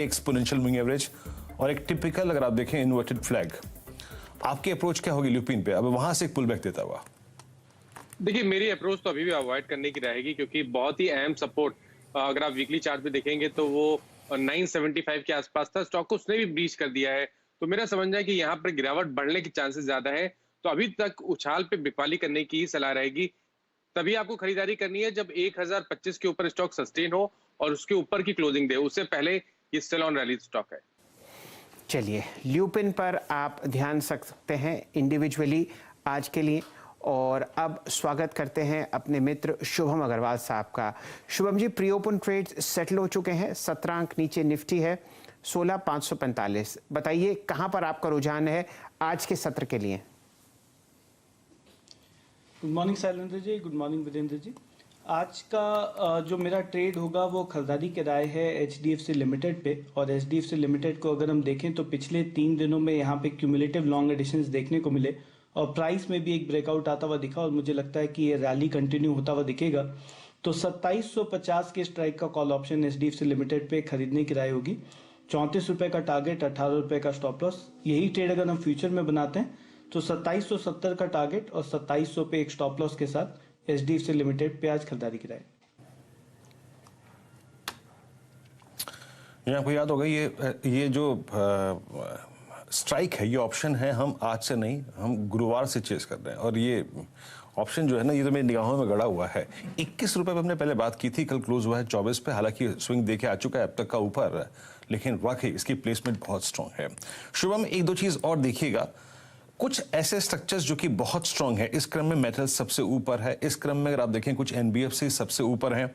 Exponential moving average और एक typical, अगर आप देखें, इन्वर्टेड फ्लैग। आपकी अप्रोच क्या होगी ल्यूपिन पे, अब वहां से एक पुल बैक देता हुआ? देखिए, मेरी अप्रोच तो अभी भी अवॉइड करने की रहेगी, क्योंकि बहुत ही अहम सपोर्ट अगर आप वीकली चार्ट पे देखेंगे तो वो 975 के आसपास था। स्टॉक को उसने भी ब्रीच कर दिया है, तो मेरा समझना है कि यहाँ पर गिरावट बढ़ने के चांसेस ज्यादा है। तो अभी तक उछाल पे बिकवाली करने की सलाह रहेगी। तभी आपको खरीदारी करनी है जब 1025 के ऊपर स्टॉक सस्टेन हो और उसके ऊपर की क्लोजिंग दे। उससे पहले ये स्टिल ऑन रैली स्टॉक है। चलिए, ल्यूपिन पर आप ध्यान सकते हैं इंडिविजुअली आज के लिए। और अब स्वागत करते हैं अपने मित्र शुभम अग्रवाल साहब का। Shubham ji, pre open trades settle हो चुके हैं, 17 अंक नीचे निफ्टी है 16,545। बताइए कहां पर आपका रुझान है आज के सत्र के लिए? Good morning Shailendra ji, good morning Vijendra जी। आज का जो मेरा ट्रेड होगा वो खरीदारी के राय है HDFC लिमिटेड पे। और HDFC लिमिटेड को अगर हम देखें तो पिछले 3 दिनों में यहाँ पे क्यूमुलेटिव लॉन्ग एडिशंस देखने को मिले और प्राइस में भी एक ब्रेकआउट आता हुआ दिखा और मुझे लगता है कि ये रैली कंटिन्यू होता हुआ दिखेगा। तो 2750 के स्ट्राइक का कॉल ऑप्शन HDFC लिमिटेड पे खरीदने की राय होगी। 34 रुपये का टारगेट, 18 रुपये का स्टॉप लॉस। यही ट्रेड अगर हम फ्यूचर में बनाते हैं तो 2770 का टारगेट और 2700 पे एक स्टॉप लॉस के साथ HDFC लिमिटेड पे आज खरीदारी की राय। आपको याद होगा ये जो स्ट्राइक है, ये ऑप्शन है, हम आज से नहीं, हम गुरुवार से चेस कर रहे हैं। और ये ऑप्शन जो है ना, ये तो मेरी निगाहों में गड़ा हुआ है। 21 रुपए पे हमने पहले बात की थी, कल क्लोज हुआ है 24 पे। हालांकि स्विंग देखे आ चुका है अब तक का ऊपर, लेकिन वाकई इसकी प्लेसमेंट बहुत स्ट्रांग है। शुभम, एक दो चीज और देखिएगा, कुछ ऐसे स्ट्रक्चर्स जो कि बहुत स्ट्रांग है। इस क्रम में मेटल्स सबसे ऊपर है, इस क्रम में अगर आप देखें कुछ NBFC सबसे ऊपर हैं।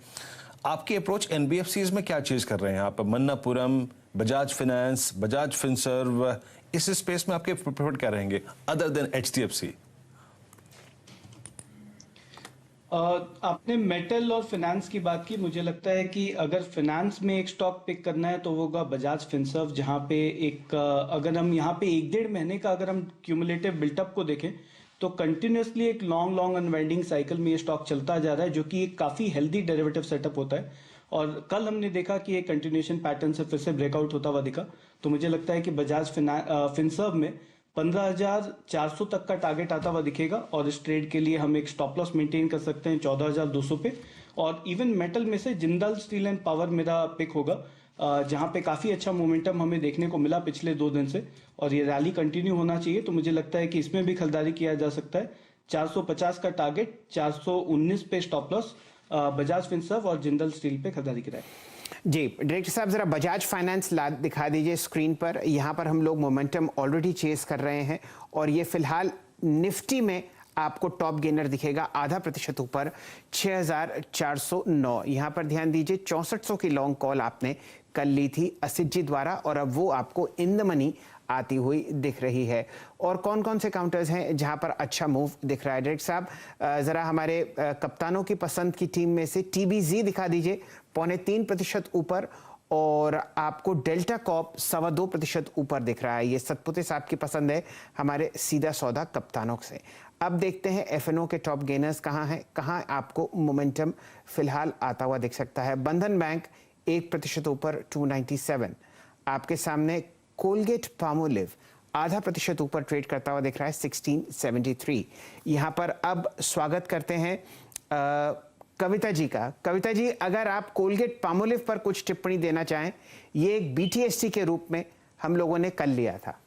आपकी अप्रोच NBFCs में क्या चीज कर रहे हैं आप? मन्नापुरम, बजाज फाइनेंस, बजाज फिनसर्व, इस स्पेस में आपके प्रेफर्ड क्या रहेंगे अदर देन HDFC? आपने मेटल और फाइनेंस की बात की। मुझे लगता है कि अगर फाइनेंस में एक स्टॉक पिक करना है तो वो होगा बजाज फिनसर्व, जहां पे एक अगर हम यहाँ पे 1-1.5 महीने का अगर हम क्यूमुलेटिव बिल्टअप को देखें तो कंटिन्यूसली एक लॉन्ग अनवाइंडिंग साइकिल में ये स्टॉक चलता जा रहा है, जो कि एक काफी हेल्दी डेरिवेटिव सेटअप होता है। और कल हमने देखा कि एक कंटिन्यूएशन पैटर्न से फिर से ब्रेकआउट होता हुआ दिखा। तो मुझे लगता है कि बजाज फिनसर्व में 15,400 तक का टारगेट आता हुआ दिखेगा और इस ट्रेड के लिए हम एक स्टॉप लॉस मेंटेन कर सकते हैं 14,200 पे। और इवन मेटल में से जिंदल स्टील एंड पावर मेरा पिक होगा, जहां पे काफी अच्छा मोमेंटम हमें देखने को मिला पिछले 2 दिन से और ये रैली कंटिन्यू होना चाहिए। तो मुझे लगता है कि इसमें भी खरीदारी किया जा सकता है। 450 का टारगेट, 419 पे स्टॉप लॉस, बजाज फिनसर्व और जिंदल स्टील पे खरीदारी कराए। जी डायरेक्टर साहब, जरा बजाज फाइनेंस दिखा दीजिए स्क्रीन पर। यहाँ पर हम लोग मोमेंटम ऑलरेडी चेस कर रहे हैं और ये फिलहाल निफ्टी में आपको टॉप गेनर दिखेगा, 0.5% ऊपर, 6,409। यहाँ पर ध्यान दीजिए, 6400 की लॉन्ग कॉल आपने कल ली थी असित जी द्वारा और अब वो आपको इन द मनी आती हुई दिख रही है। और कौन कौन से काउंटर्स हैं जहां पर अच्छा मूव दिख रहा है? डायरेक्टर साहब जरा हमारे कप्तानों की पसंद की टीम में से TBZ दिखा दीजिए, 0.3% ऊपर, और आपको डेल्टा कॉप 2.25% ऊपर दिख रहा है। ये सतपुते साहब की पसंद है हमारे सीधा सौदा कप्तानों से। अब देखते हैं FNO के टॉप गेनर्स कहाँ हैं, कहाँ आपको मोमेंटम फिलहाल आता हुआ दिख सकता है। बंधन बैंक 1% ऊपर, 297। आपके सामने कोलगेट पामोलिव 0.5% ऊपर ट्रेड करता हुआ दिख रहा है, 1673। यहाँ पर अब स्वागत करते हैं कविता जी का। कविता जी, अगर आप कोलगेट पामोलिव पर कुछ टिप्पणी देना चाहें, ये एक BTST के रूप में हम लोगों ने कल लिया था।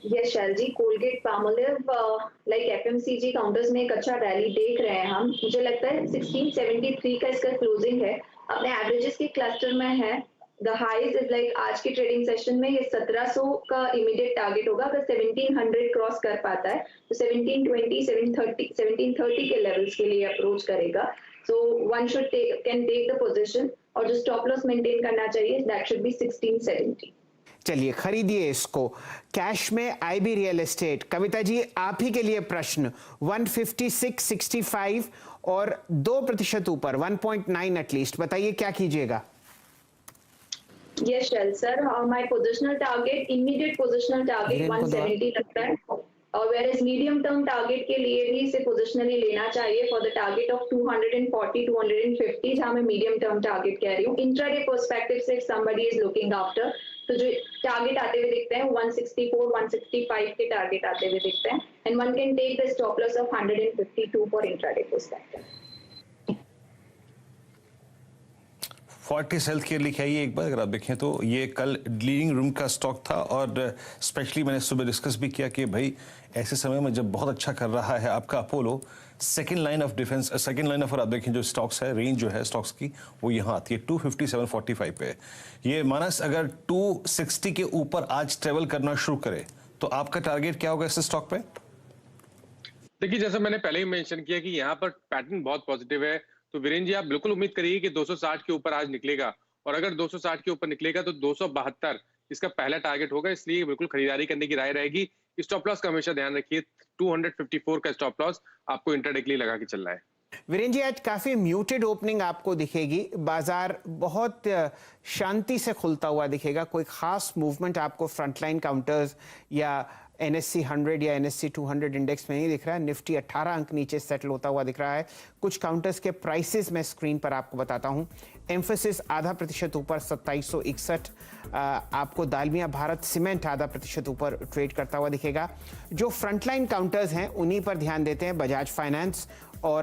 Yes Shail ji, Colgate Palmolive like FMCG counters में एक अच्छा रैली देख रहे हैं हम। मुझे लगता है 1673 का इसका क्लोजिंग है, अपने एवरेजेस के क्लस्टर में है। द हाइज इज लाइक आज के ट्रेडिंग सेशन में ये 1700 का इमीडिएट टारगेट होगा। अगर 1700 क्रॉस कर पाता है तो 1720, 1730 के लेवल्स के लिए अप्रोच करेगा। So one should can take the position और जो स्टॉप लॉस मेंटेन करना चाहिए दैट शुड बी 1670। चलिए खरीदिए इसको। कैश में IB real estate, Kavita ji आप ही के लिए प्रश्न, 156.65 और 2% ऊपर, 1.9 एटलीस्ट, बताइए क्या कीजिएगा? Yes, Shell sir. My positional target, immediate positional target 170 लगता है। और वेयर मीडियम टर्म टारगेट के लिए भी इसे पोजिशनली लेना चाहिए फॉर द टारगेट ऑफ 240 250, जहां मैं मीडियम टर्म टारगेट कह रही हूँ। इंट्राडे पर्सपेक्टिव से समबडी इज लुकिंग आफ्टर, तो जो टारगेट आते हुए दिखते हैं 164 165 के टारगेट आते हुए दिखते हैं, and one can take the stop loss of 152 for intraday perspective. 40 health care लिखे आइए एक बार, अगर आप देखें तो ये कल लीडिंग रूम का स्टॉक था और स्पेशली मैंने सुबह डिस्कस भी किया कि भाई ऐसे समय में जब बहुत अच्छा कर रहा है आपका Apollo, second line of defence, second line of, आप देखें जो स्टॉक्स है, रेंज जो है स्टॉक्स की वो यहाँ आती है 257.45 पे। ये मानस अगर 260 के ऊपर आज ट्रेवल करना शुरू करे तो आपका टारगेट क्या होगा इस स्टॉक पे? देखिए, जैसा मैंने पहले ही मेंशन किया कि यहाँ पर पैटर्न बहुत पॉजिटिव है, तो वीरेंद्र जी आप बिल्कुल उम्मीद करिए कि 260 के ऊपर आज निकलेगा, और अगर 260 के ऊपर निकलेगा तो 272 इसका पहला टारगेट होगा, इसलिए बिल्कुल खरीदारी करने की राय रहेगी। स्टॉप लॉस का हमेशा ध्यान रखिए, 254 का स्टॉप लॉस आपको इंट्राडे के लिए लगा के चलना है। वीरेंद्र जी, आज काफी म्यूटेड ओपनिंग आपको दिखेगी, बाजार बहुत शांति से खुलता हुआ दिखेगा, कोई खास मूवमेंट आपको फ्रंटलाइन काउंटर्स या NSE 100 या NSE 200 इंडेक्स में नहीं दिख रहा है। निफ्टी 18 अंक नीचे सेटल होता हुआ दिख रहा है। कुछ काउंटर्स के प्राइसेस मैं स्क्रीन पर आपको बताता हूं। एम्फेसिस ½ % ऊपर 2761, आपको दालमिया भारत सीमेंट ½ % ऊपर ट्रेड करता हुआ दिखेगा। जो फ्रंटलाइन काउंटर्स हैं उन्हीं पर ध्यान देते हैं, बजाज फाइनेंस और